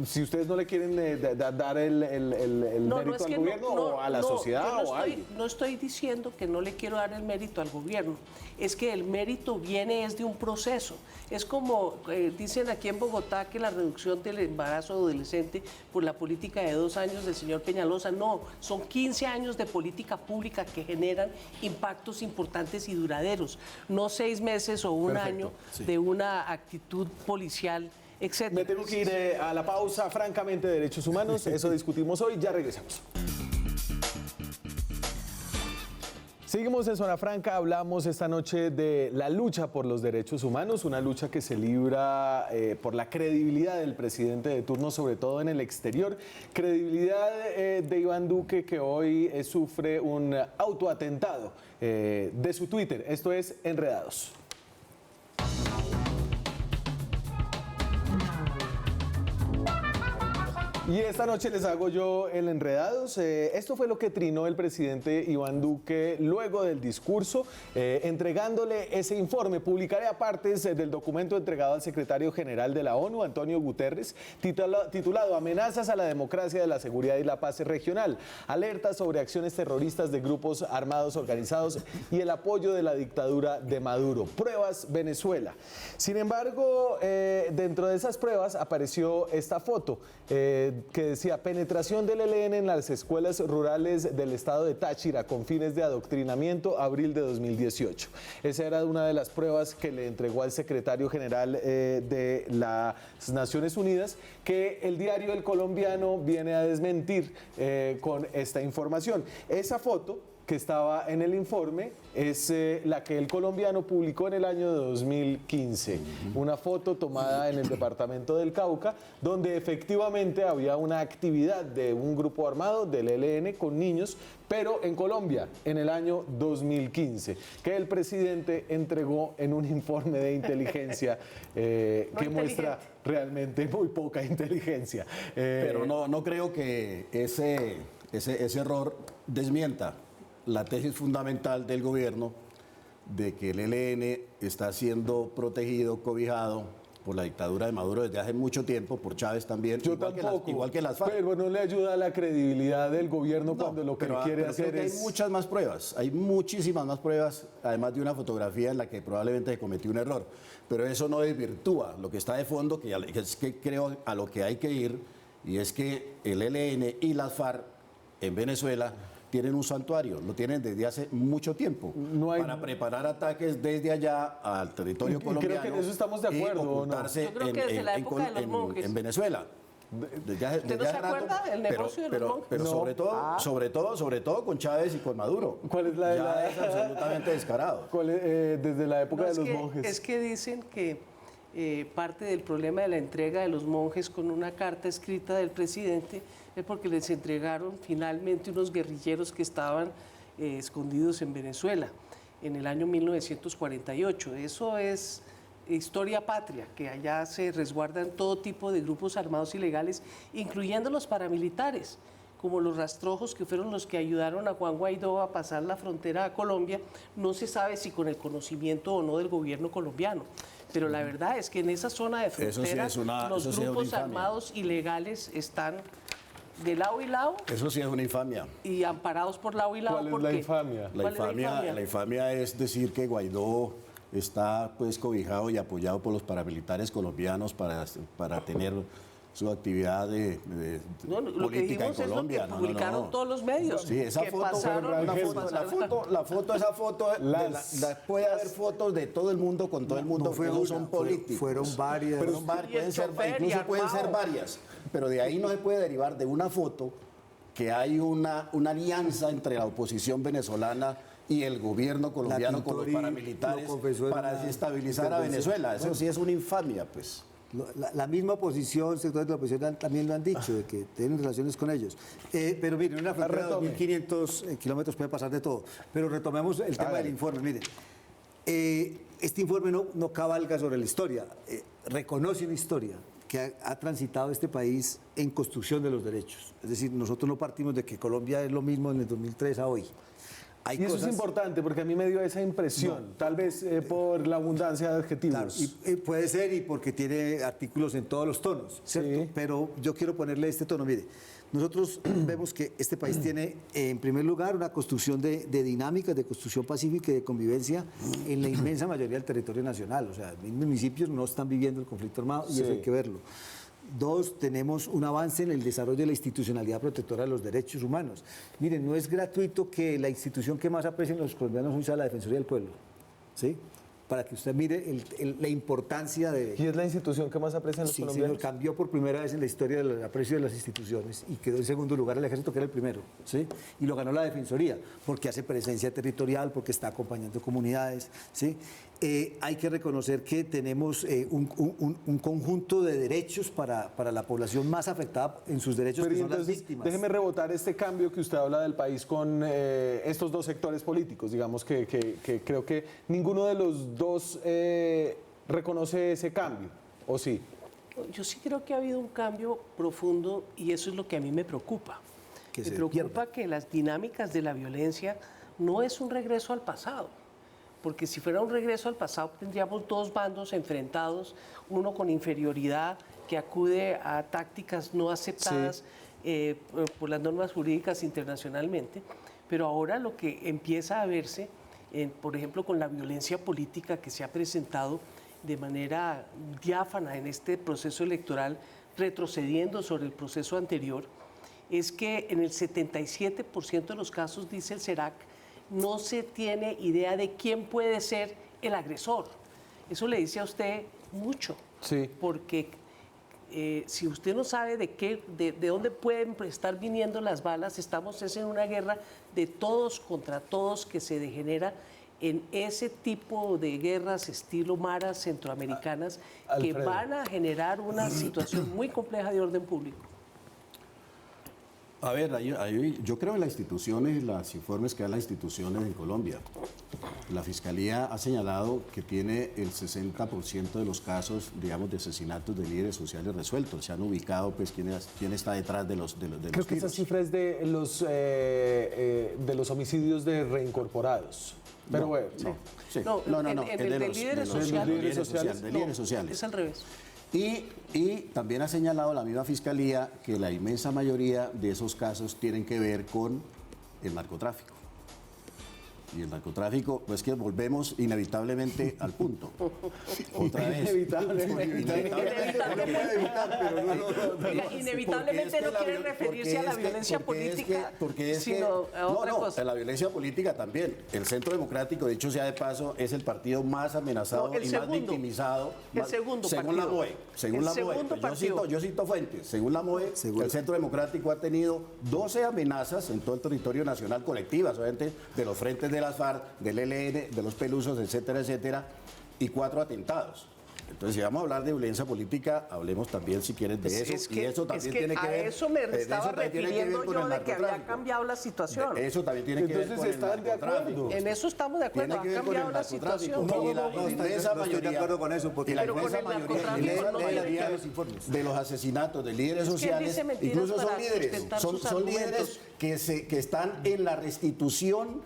Si ustedes no le quieren dar el mérito es al que gobierno o a la sociedad yo no o a alguien. no estoy diciendo que no le quiero dar el mérito al gobierno, es que el mérito viene es de un proceso. Es como dicen aquí en Bogotá que la reducción del embarazo adolescente por la política de 2 años del señor Peñalosa, no, son 15 años de política pública que generan impactos importantes y duraderos, no 6 meses o un año de una actitud policial, etcétera. Me tengo que ir a la pausa, francamente, de derechos humanos. Eso discutimos hoy, ya regresamos. Seguimos en Zona Franca, hablamos esta noche de la lucha por los derechos humanos, una lucha que se libra por la credibilidad del presidente de turno, sobre todo en el exterior. Credibilidad de Iván Duque, que hoy sufre un autoatentado de su Twitter. Esto es Enredados. Y esta noche les hago yo el Enredados. Esto fue lo que trinó el presidente Iván Duque luego del discurso, entregándole ese informe. Publicaré apartes del documento entregado al secretario general de la ONU, Antonio Guterres, titulado Amenazas a la democracia de la seguridad y la paz regional, alertas sobre acciones terroristas de grupos armados organizados y el apoyo de la dictadura de Maduro. Pruebas Venezuela. Sin embargo, dentro de esas pruebas apareció esta foto que decía penetración del ELN en las escuelas rurales del estado de Táchira con fines de adoctrinamiento, abril de 2018. Esa era una de las pruebas que le entregó al secretario general de las Naciones Unidas, que el diario El Colombiano viene a desmentir con esta información. Esa foto que estaba en el informe es la que El Colombiano publicó en el año 2015. Una foto tomada en el departamento del Cauca, donde efectivamente había una actividad de un grupo armado del ELN con niños, pero en Colombia, en el año 2015, que el presidente entregó en un informe de inteligencia que muestra realmente muy poca inteligencia. Pero no creo que ese error desmienta la tesis fundamental del gobierno de que el ELN está siendo protegido, cobijado por la dictadura de Maduro desde hace mucho tiempo, por Chávez también, Yo tampoco, igual que las FARC. pero no le ayuda a la credibilidad del gobierno cuando lo que quiere hacer creo que es... hay muchas más pruebas, hay muchísimas más pruebas, además de una fotografía en la que probablemente se cometió un error, pero eso no desvirtúa lo que está de fondo, que es que creo a lo que hay que ir, y es que el ELN y las FARC en Venezuela tienen un santuario, lo tienen desde hace mucho tiempo, para preparar ataques desde allá al territorio colombiano. Creo que en eso estamos de acuerdo, y ocultarse Yo creo que desde la época de los monjes. en Venezuela. ¿Usted no se acuerda del negocio de los monjes? Pero sobre todo con Chávez y con Maduro. ¿Cuál es la es absolutamente descarado. desde la época de los que, monjes? Es que dicen que parte del problema de la entrega de los monjes con una carta escrita del presidente es porque les entregaron finalmente unos guerrilleros que estaban escondidos en Venezuela en el año 1948. Eso es historia patria, que allá se resguardan todo tipo de grupos armados ilegales, incluyendo los paramilitares, como los rastrojos, que fueron los que ayudaron a Juan Guaidó a pasar la frontera a Colombia. No se sabe si con el conocimiento o no del gobierno colombiano. Pero la verdad es que en esa zona de frontera los grupos armados ilegales están de lado y lado. Eso sí es una infamia. Y amparados por lado y lado. ¿Cuál es la infamia? La infamia es decir que Guaidó está pues cobijado y apoyado por los paramilitares colombianos para tener su actividad de lo que política en dijimos Colombia. Es lo que publicaron todos los medios. Sí, esa que foto, esa puede haber fotos de todo el mundo con todo el mundo, no son políticos. Fueron varias. Incluso pueden ser varias, pero de ahí no se puede derivar de una foto que hay una alianza entre la oposición venezolana y el gobierno colombiano con los paramilitares para desestabilizar a Venezuela. Eso sí es una infamia, pues. La misma oposición, sectores de la oposición también lo han dicho, de que tienen relaciones con ellos. Pero miren, una frontera de 2.500 kilómetros puede pasar de todo. Pero retomemos el tema del informe. Miren, este informe no cabalga sobre la historia, reconoce una historia que ha transitado este país en construcción de los derechos. Es decir, nosotros no partimos de que Colombia es lo mismo en el 2003 a hoy. Y eso es importante porque a mí me dio esa impresión, tal vez por la abundancia de adjetivos. Claro, y puede ser y porque tiene artículos en todos los tonos, ¿cierto? Sí. Pero yo quiero ponerle este tono. Mire, nosotros vemos que este país tiene, en primer lugar, una construcción de dinámicas, de construcción pacífica y de convivencia en la inmensa mayoría del territorio nacional. O sea, los municipios no están viviendo el conflicto armado y eso hay que verlo. Dos, tenemos un avance en el desarrollo de la institucionalidad protectora de los derechos humanos. Miren, no es gratuito que la institución que más aprecian los colombianos hoy sea la Defensoría del Pueblo, ¿sí? Para que usted mire la importancia de... ¿Y es la institución que más aprecian los colombianos? Sí, cambió por primera vez en la historia del aprecio de las instituciones y quedó en segundo lugar el Ejército, que era el primero, ¿sí? Y lo ganó la Defensoría, porque hace presencia territorial, porque está acompañando comunidades, ¿sí? Hay que reconocer que tenemos un conjunto de derechos para la población más afectada en sus derechos, que son las víctimas. Déjeme rebotar este cambio que usted habla del país con estos dos sectores políticos. Digamos que creo que ninguno de los dos reconoce ese cambio, ¿o sí? Yo sí creo que ha habido un cambio profundo y eso es lo que a mí me preocupa. Me preocupa que las dinámicas de la violencia no es un regreso al pasado. Porque si fuera un regreso al pasado tendríamos dos bandos enfrentados, uno con inferioridad que acude a tácticas no aceptadas por las normas jurídicas internacionalmente, pero ahora lo que empieza a verse, por ejemplo, con la violencia política que se ha presentado de manera diáfana en este proceso electoral retrocediendo sobre el proceso anterior, es que en el 77% de los casos, dice el SERAC, no se tiene idea de quién puede ser el agresor. Eso le dice a usted mucho, Sí. porque si usted no sabe de dónde pueden estar viniendo las balas, estamos en una guerra de todos contra todos que se degenera en ese tipo de guerras estilo maras centroamericanas que Alfredo. van a generar una situación muy compleja de orden público. A ver, yo creo en las instituciones, los informes que dan las instituciones en Colombia. La Fiscalía ha señalado que tiene el 60% de los casos, digamos, de asesinatos de líderes sociales resueltos. Se han ubicado, pues, quién está detrás de los Creo los que esa tiros. cifra es de los homicidios de reincorporados. Pero bueno, Sí. No, No, en es el de líderes sociales. de líderes sociales. Es al revés. Y también ha señalado la misma Fiscalía que la inmensa mayoría de esos casos tienen que ver con el narcotráfico. Y el narcotráfico, pues que volvemos inevitablemente al punto. Otra vez. Inevitablemente no quiere referirse a la violencia política, sino a otra cosa. En la violencia política también. El Centro Democrático, dicho sea de paso, es el partido más amenazado No, el y segundo. más victimizado. El segundo según partido. la MOE. Según El la MOE. segundo Pues partido. yo cito fuentes. Según la MOE, el Centro Democrático ha tenido 12 amenazas en todo el territorio nacional colectivas, obviamente, de los frentes de las FARC, del ELN, de los Pelusos, etcétera, etcétera, y 4 atentados. Entonces, si vamos a hablar de violencia política, hablemos también, si quieres, de eso. Es y que, eso también es que tiene que a ver. eso me eso estaba también tiene que ver refiriendo con yo el de que había narcotráfico. cambiado la situación. Eso también tiene que ver Entonces con el están de narcotráfico. acuerdo. En eso estamos de acuerdo, Tiene ha que ver con cambiado el la narcotráfico. situación. Y la inmensa no estoy de acuerdo con eso, porque y la Pero con inmensa el mayoría narcotráfico no tiene que ver. de los asesinatos de líderes Es que él sociales, dice mentiras incluso son para líderes, sustentar son sus líderes argumentos. que están en la restitución,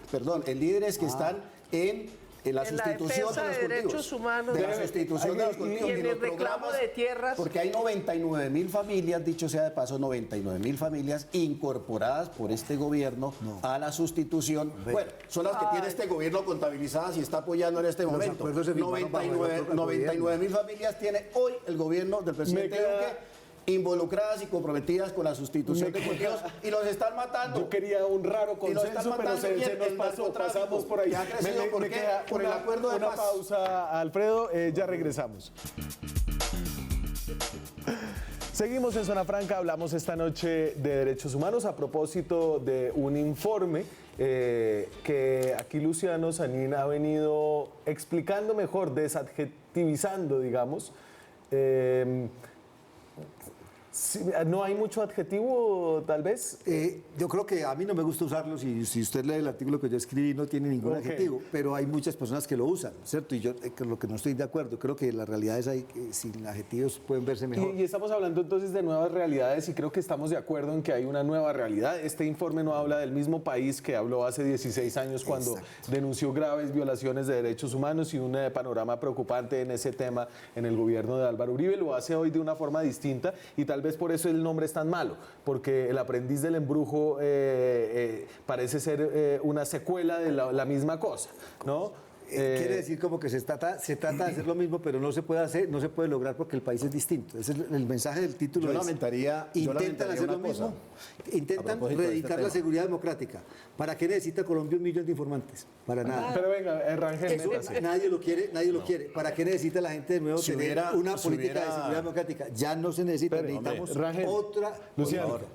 en líderes que están en la En la sustitución defensa de los de cultivos. derechos humanos. De la sustitución de los Y cultivos. en los el reclamo programas, de tierras. Porque hay 99.000 familias, dicho sea de paso, 99.000 familias incorporadas por este gobierno a la sustitución. Bueno, son las que tiene este gobierno contabilizadas y está apoyando en este momento. acuerdos se firmaron bajo el otro 99.000 familias tiene hoy el gobierno del presidente Me queda- Duque involucradas y comprometidas con la sustitución de cultivos y los están matando. yo quería un raro Y lo están consenso, pero matando se y nos el pasó, narcotráfico pasamos por ahí. que ha crecido, ¿por qué? queda Por el acuerdo de una paz. pausa, Alfredo, ya regresamos. Seguimos en Zona Franca, hablamos esta noche de derechos humanos a propósito de un informe que aquí Luciano Sanín ha venido explicando mejor, desadjetivizando, digamos. Sí, ¿no hay mucho adjetivo, tal vez? Yo creo que a mí no me gusta usarlo. Si usted lee el artículo que yo escribí, no tiene ningún Ok. adjetivo, pero hay muchas personas que lo usan, ¿cierto? Y yo con lo que no estoy de acuerdo. Creo que las realidades hay, sin adjetivos pueden verse mejor. Y estamos hablando entonces de nuevas realidades y creo que estamos de acuerdo en que hay una nueva realidad. Este informe no habla del mismo país que habló hace 16 años cuando denunció graves violaciones de derechos humanos y un panorama preocupante en ese tema en el gobierno de Álvaro Uribe. Lo hace hoy de una forma distinta y tal vez por eso el nombre es tan malo, porque el aprendiz del embrujo parece ser una secuela de la misma cosa, ¿no? Quiere decir como que se trata de hacer lo mismo, pero no se puede hacer, no se puede lograr porque el país es distinto. Ese es el mensaje del título. Yo es, lamentaría intentan hacer lo una mismo, cosa. intentan A propósito de reeditar este la tema. seguridad democrática. ¿Para qué necesita Colombia 1 millón de informantes? Para nada. Pero venga, Rangel, Eso métase. nadie lo quiere. ¿Para qué necesita la gente de nuevo Si tener hubiera- una si política de hubiera- seguridad democrática? Ya no se necesita, Espere, necesitamos hombre, Rangel, otra Luciano. política.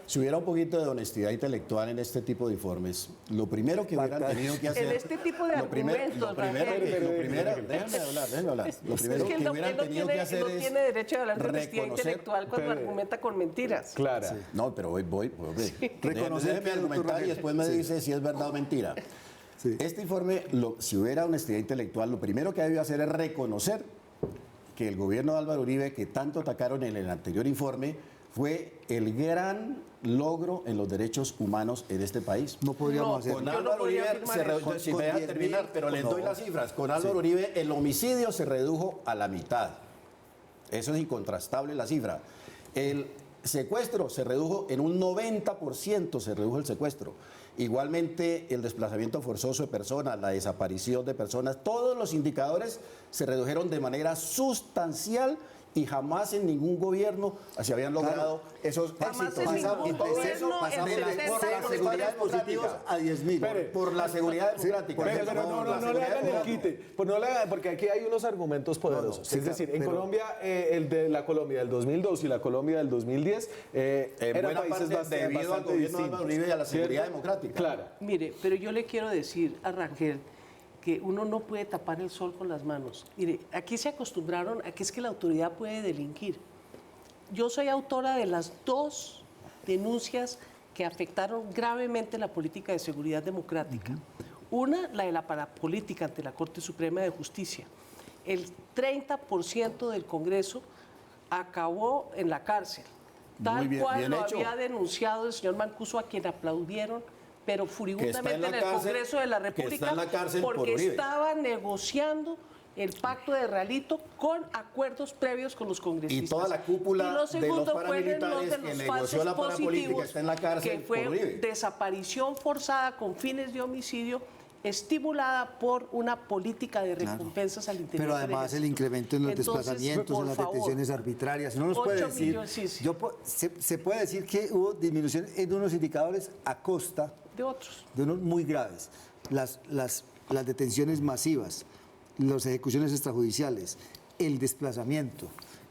Si hubiera un poquito de honestidad intelectual en este tipo de informes, lo primero que hubieran tenido que hacer... En este tipo de argumentos, Rangel. déjame hablar. Lo primero Es que que él hubieran tenido que hacer no es tiene derecho a hablar de honestidad reconocer- intelectual cuando Pero- argumenta con mentiras. Clara. No, pero voy. Reconocer Déjeme que, argumentar doctor y Rangel. después me Sí. dice si es verdad o mentira. Sí. Este informe, si hubiera honestidad intelectual, lo primero que debió hacer es reconocer que el gobierno de Álvaro Uribe, que tanto atacaron en el anterior informe, fue el gran logro en los derechos humanos en este país. No podríamos No, hacer. Con Yo no Álvaro podría Uribe, afirmar se eso. redujo, si Con me deja 10.000, terminar, pero les por doy favor. las cifras. Con Álvaro Uribe, el homicidio se redujo a la mitad. Eso es incontrastable la cifra. El secuestro se redujo en un 90%, se redujo el secuestro. Igualmente, el desplazamiento forzoso de personas, la desaparición de personas, todos los indicadores se redujeron de manera sustancial y jamás en ningún gobierno se habían logrado esos Jamás éxitos. en ningún Y todo eso gobierno pasamos en por 70 la seguridad positivos democrática. a 10.000. Por la seguridad democrática. No le hagan el quite, pues no le hagan, porque aquí hay unos argumentos poderosos. sí, es decir, en pero- Colombia, el de la Colombia del 2002 y la Colombia del 2010 eran buena países parte debido al bastante gobierno de distintos. Álvaro Uribe y a la seguridad ¿Cierto? democrática. Claro. Mire, pero yo le quiero decir a Rangel que uno no puede tapar el sol con las manos. Mire, aquí se acostumbraron a que es que la autoridad puede delinquir. Yo soy autora de las 2 denuncias que afectaron gravemente la política de seguridad democrática. Una, la de la parapolítica ante la Corte Suprema de Justicia. El 30% del Congreso acabó en la cárcel, tal bien, cual bien lo hecho. había denunciado el señor Mancuso, a quien aplaudieron, pero furibundamente en la en el cárcel, Congreso de la que está República, en la cárcel por porque Uribe. estaba negociando el pacto de realito con acuerdos previos con los congresistas. Y toda la cúpula Y lo de los segundo fue paramilitares de que los negoció falsos la parapolítica positivos, está en la cárcel que fue por Uribe. desaparición forzada con fines de homicidio estimulada por una política de recompensas al interior Pero del además el ejército. incremento en los Entonces, desplazamientos, por en las favor, detenciones arbitrarias. No nos 8 puede decir, millones, sí, sí. se puede decir que hubo disminución en unos indicadores a costa de otros. de unos muy graves. Las detenciones masivas, las ejecuciones extrajudiciales, el desplazamiento,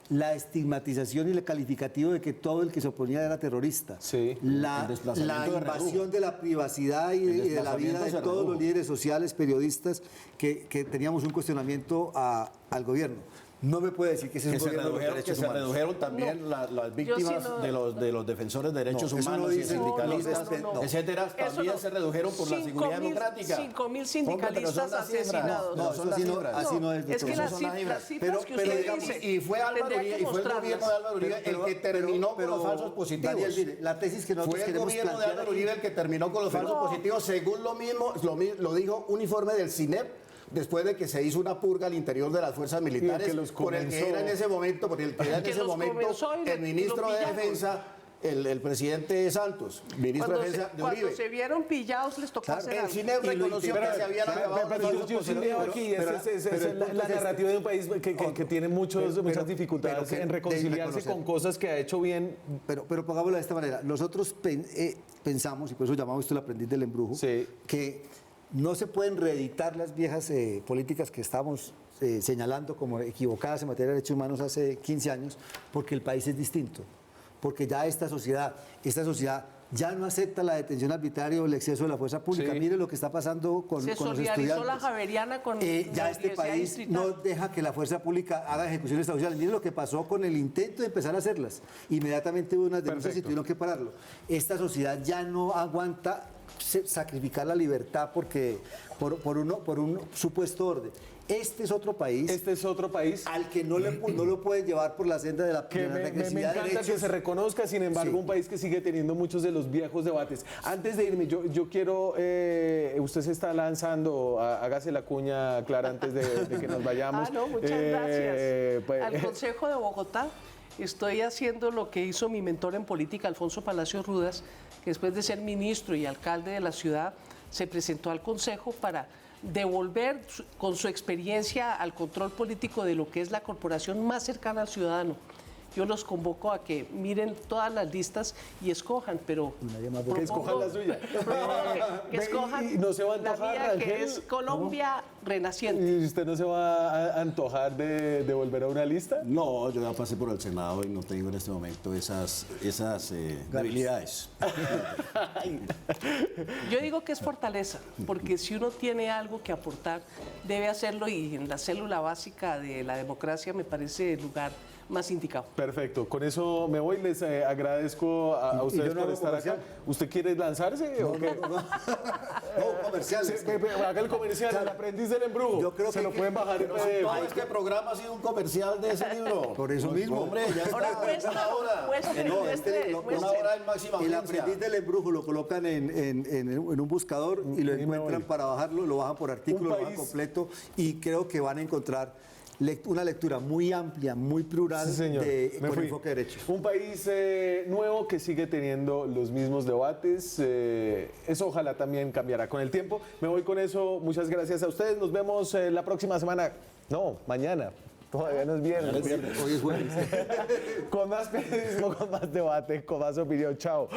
la estigmatización y el calificativo de que todo el que se oponía era terrorista, Sí. la El desplazamiento de invasión de la privacidad y de la vida de todos los líderes sociales, periodistas, que teníamos un cuestionamiento al gobierno. No me puede decir que ese es Que un se gobierno de los redujeron, derechos humanos. también las víctimas no- de los defensores de derechos No, eso no humanos y dice- sindicalistas, no. etcétera, Eso también no. se redujeron por la 5.000 seguridad democrática. 5.000 Hombre, pero son sindicalistas las cifras. asesinados. No, No, son eso las sí no- cifras. así no es. Es que Esas las son las cifras cifras. que Pero usted digamos, dice, y fue Álvaro tendría que Uribe, y fue el mostrarlas. gobierno de Álvaro Uribe el que terminó con los falsos positivos. Daniel, mire, la tesis que nosotros Fue el queremos gobierno de plantear Álvaro aquí- Uribe el que terminó con los falsos positivos, según lo dijo un informe del CINEP, después de que se hizo una purga al interior de las fuerzas militares, que los por el que comenzó. era en ese momento, por el que era en Que ese los momento comenzó y el lo ministro de pillaron. Defensa, el presidente Santos, ministro Cuando, de Defensa de cuando Uribe. se vieron pillados les tocó hacer El algo. CINEP reconoció que se habían acabado los falsos yo sí leo positivos. aquí, pero- esa es pero el la punto es narrativa de un país que tiene muchas dificultades pero que en reconciliarse reconocer. con cosas que ha hecho bien. Pero pongámoslo de esta manera. Nosotros pensamos, y por eso llamamos esto el aprendiz del embrujo, Sí. que no se pueden reeditar las viejas políticas que estamos señalando como equivocadas en materia de derechos humanos hace 15 años, porque el país es distinto. Porque ya esta sociedad ya no acepta la detención arbitraria o el exceso de la fuerza pública. Sí. Mire lo que está pasando con Se los solidarizó estudiantes. la Javeriana con Ya la este Universidad país Distrital. no deja que la fuerza pública haga ejecuciones extrajudiciales. Mire lo que pasó con el intento de empezar a hacerlas. Inmediatamente hubo unas denuncias y Perfecto. tuvieron que pararlo. Esta sociedad ya no aguanta sacrificar la libertad por un supuesto orden. Este es otro país Este es otro país al que no lo pueden llevar por la senda de la, que de la me regresividad de encanta que derechos. se reconozca, sin embargo, Sí. un país que sigue teniendo muchos de los viejos debates. Antes de irme, yo quiero, usted se está lanzando, hágase la cuña, Clara, antes de que nos vayamos. No, muchas gracias. Pues, Al Consejo de Bogotá estoy haciendo lo que hizo mi mentor en política, Alfonso Palacio Rudas, que después de ser ministro y alcalde de la ciudad, se presentó al Consejo para devolver con su experiencia al control político de lo que es la corporación más cercana al ciudadano. Yo los convoco a que miren todas las listas y escojan, pero que escojan la suya. que escojan Y no se va a la antojar, mía, Rangel. que es Colombia Renaciente. ¿Y usted no se va a antojar de volver a una lista? No, yo ya pasé por el Senado y no tengo en este momento esas debilidades. Yo digo que es fortaleza, porque si uno tiene algo que aportar, debe hacerlo, y en la célula básica de la democracia me parece el lugar más indicado. Perfecto, con eso me voy. Les agradezco a ustedes yo no por hago estar acá. comercial. ¿Usted quiere lanzarse o qué? No, comerciales. Haga el comercial, el aprendiz del embrujo. Yo creo se que- lo pueden bajar en Todo PDF. este programa ha sido un comercial de ese libro. Por eso mismo. Hombre, ya está. Ahora muestra, Una hora. muestre, No, muestre, lo- muestre. Una hora en máxima El audiencia. aprendiz del embrujo lo colocan en un buscador y lo me encuentran voy. para bajarlo, lo bajan por artículo, Un lo bajan país- completo y creo que van a encontrar una lectura muy amplia, muy plural Sí, señor. Me con fui. enfoque de derechos. Un país nuevo que sigue teniendo los mismos debates. Eso ojalá también cambiará con el tiempo. Me voy con eso. Muchas gracias a ustedes. Nos vemos la próxima semana. No, mañana. Todavía no es viernes. Hoy es jueves. Con más periodismo, con más debate, con más opinión. Chao.